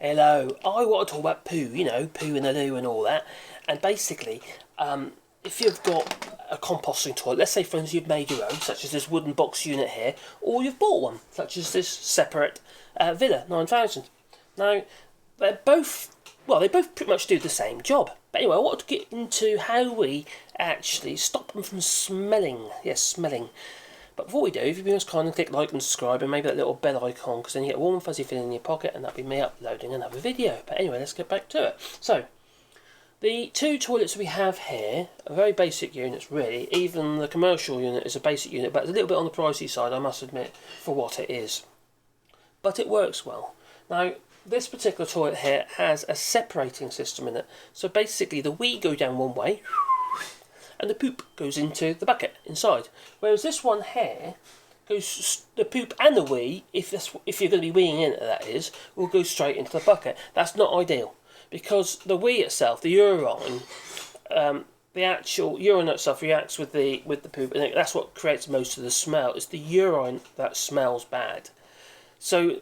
Hello, I want to talk about poo, you know, poo in the loo and all that. And basically, if you've got a composting toilet, let's say for instance you've made your own, such as this wooden box unit here, or you've bought one, such as this separate Villa 9000. Now, they both pretty much do the same job. But anyway, I want to get into how we actually stop them from smelling. Yes, smelling. But before we do, if you'd be most kind and click like and subscribe and maybe that little bell icon, because then you get a warm and fuzzy feeling in your pocket, and that'll be me uploading another video. But anyway, let's get back to it. So, the two toilets we have here are very basic units, really. Even the commercial unit is a basic unit, but it's a little bit on the pricey side, I must admit, for what it is. But it works well. Now, this particular toilet here has a separating system in it. So basically, the wee go down one way, and the poop goes into the bucket inside. Whereas this one here goes, the poop and the wee, if you're going to be weeing in it, that is, will go straight into the bucket. That's not ideal, because the wee itself, the urine, the actual urine itself reacts with the poop, and that's what creates most of the smell. It's the urine that smells bad. So,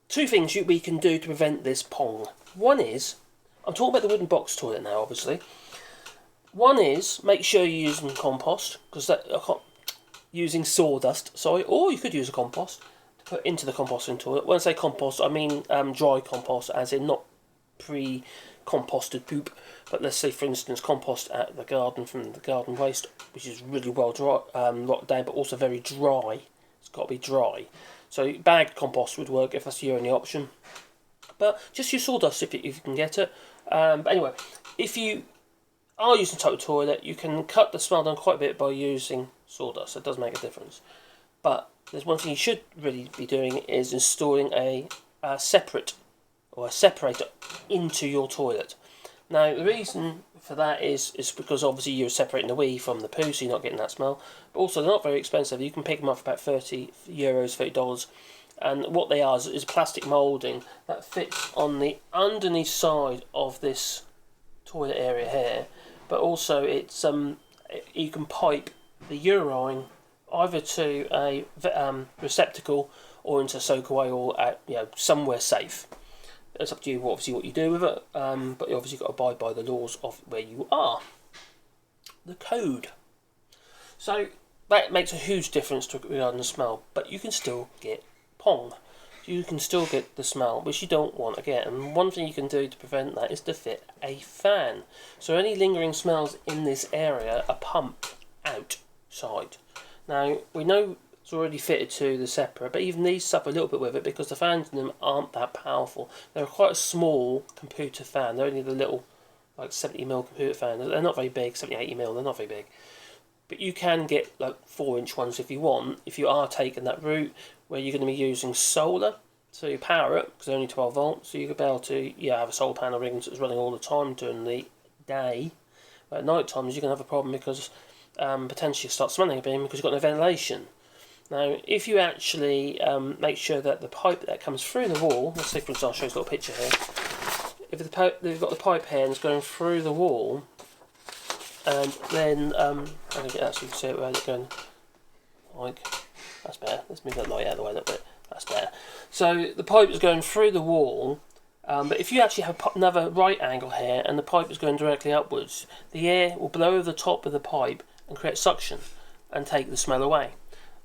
two things we can do to prevent this pong. One is, I'm talking about the wooden box toilet now, obviously. One is, make sure you're using compost, because using sawdust, sorry, or you could use a compost to put into the composting toilet. When I say compost, I mean dry compost, as in not pre-composted poop, but let's say, for instance, compost at the garden from the garden waste, which is really well dry, rotted down, but also very dry. It's got to be dry. So bagged compost would work if that's your only option. But just use sawdust if you can get it. But anyway, if you are using type of toilet, you can cut the smell down quite a bit by using sawdust. It does make a difference. But there's one thing you should really be doing is installing a separator into your toilet. Now the reason for that is because obviously you're separating the wee from the poo, so you're not getting that smell. But also they're not very expensive. You can pick them up for about €30, $30. And what they are is plastic moulding that fits on the underneath side of this toilet area here. But also it's you can pipe the urine either to a receptacle or into soak away, or somewhere safe. It's up to you, obviously, what you do with it. But you obviously got to abide by the laws of where you are. The code. So that makes a huge difference regarding the smell. But you can still get pong. You can still get the smell, which you don't want to get. And one thing you can do to prevent that is to fit a fan. So any lingering smells in this area are pumped outside. Now, we know it's already fitted to the separator, but even these suffer a little bit with it because the fans in them aren't that powerful. They're quite a small computer fan. They're only the little, like 70mm computer fan. They're not very big, 70-80mm, they're not very big. But you can get like 4-inch ones if you want, if you are taking that route where you're going to be using solar to power it, because they're only 12 volts, so you could be able to have a solar panel ring that's running all the time during the day. But at night times you're going to have a problem because potentially you start smelling a bit because you've got no ventilation. Now, if you actually make sure that the pipe that comes through the wall, let's say for instance, I'll show you a little picture here. If they've got the pipe here and it's going through the wall, and then I'm going to get that so you can see it without it going like, that's better. Let's move that light out of the way a little bit. That's better. So the pipe is going through the wall, but if you actually have another right angle here and the pipe is going directly upwards, the air will blow over the top of the pipe and create suction and take the smell away.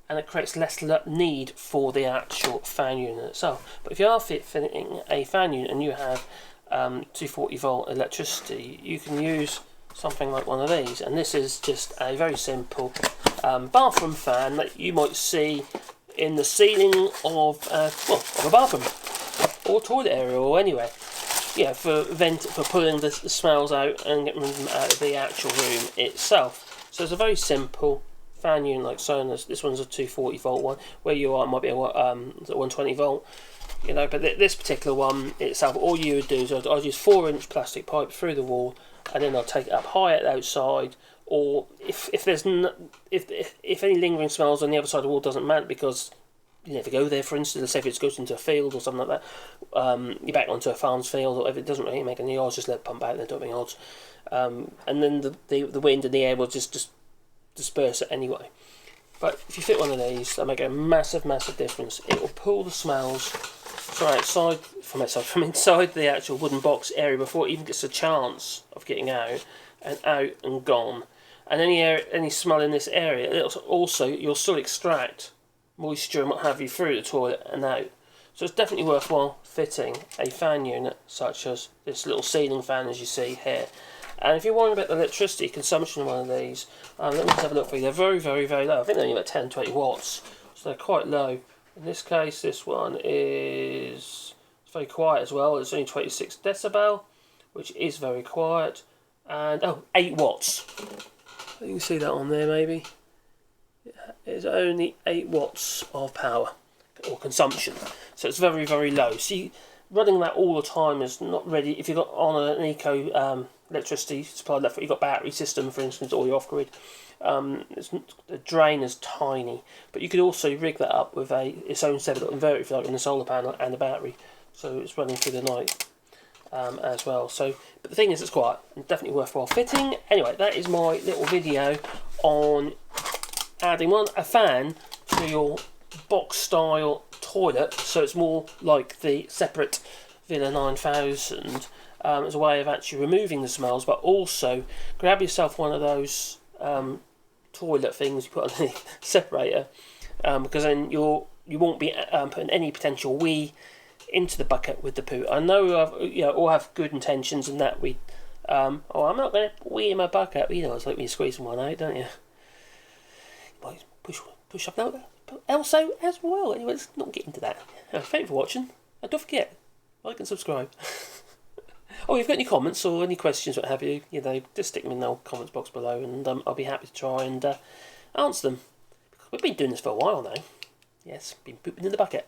And it creates less need for the actual fan unit itself. But if you are fitting a fan unit and you have 240 volt electricity, you can use something like one of these. And this is just a very simple bathroom fan that you might see in the ceiling of a bathroom or toilet area or anywhere. Yeah, for pulling the smells out and getting them out of the actual room itself. So it's a very simple fan unit like so. And this one's a 240 volt one. Where you are, it might be a 120 volt. But this particular one itself, all you would do is I'd use 4-inch plastic pipe through the wall, and then I'll take it up high at the outside. Or if there's if any lingering smells on the other side of the wall doesn't matter, because you never go there. For instance, let's say if it goes into a field or something like that, you're back onto a farm's field, or if it doesn't really make any odds, just let it pump out. Then don't make odds, and then the wind and the air will just disperse it anyway. But if you fit one of these, that'll make a massive difference. It will pull the smells from inside the actual wooden box area before it even gets a chance of getting out and gone. And any smell in this area, you'll still extract moisture and what have you through the toilet and out. So it's definitely worthwhile fitting a fan unit such as this little ceiling fan as you see here. And if you're worrying about the electricity consumption of one of these, let me just have a look for you. They're very, very, very low. I think they're only about 10, 20 watts, so they're quite low. In this case, this one is very quiet as well. It's only 26 decibel, which is very quiet. And 8 watts. You can see that on there maybe. It's only 8 watts of power or consumption, so it's very, very low. See, running that all the time is not ready. If you've got on an eco electricity supply left, you've got battery system for instance, or you're off grid, the drain is tiny, but you could also rig that up with its own separate inverter if you like, in the solar panel and the battery, so it's running through the night as well. So, but the thing is, it's quiet and definitely worthwhile fitting. Anyway, that is my little video on adding a fan to your box style toilet, so it's more like the separate Villa 9000 as a way of actually removing the smells, but also grab yourself one of those toilet things you put on the separator, because then you won't be putting any potential wee into the bucket with the poo. I know all have good intentions in that I'm not going to put wee in my bucket, but it's like when you're squeezing one out, don't you? Push up now, but also as well. Anyway, let's not get into that. Thank you for watching, and don't forget, like and subscribe. If you've got any comments or any questions, what have you, just stick them in the comments box below, and I'll be happy to try and answer them. We've been doing this for a while now. Yes, been pooping in the bucket.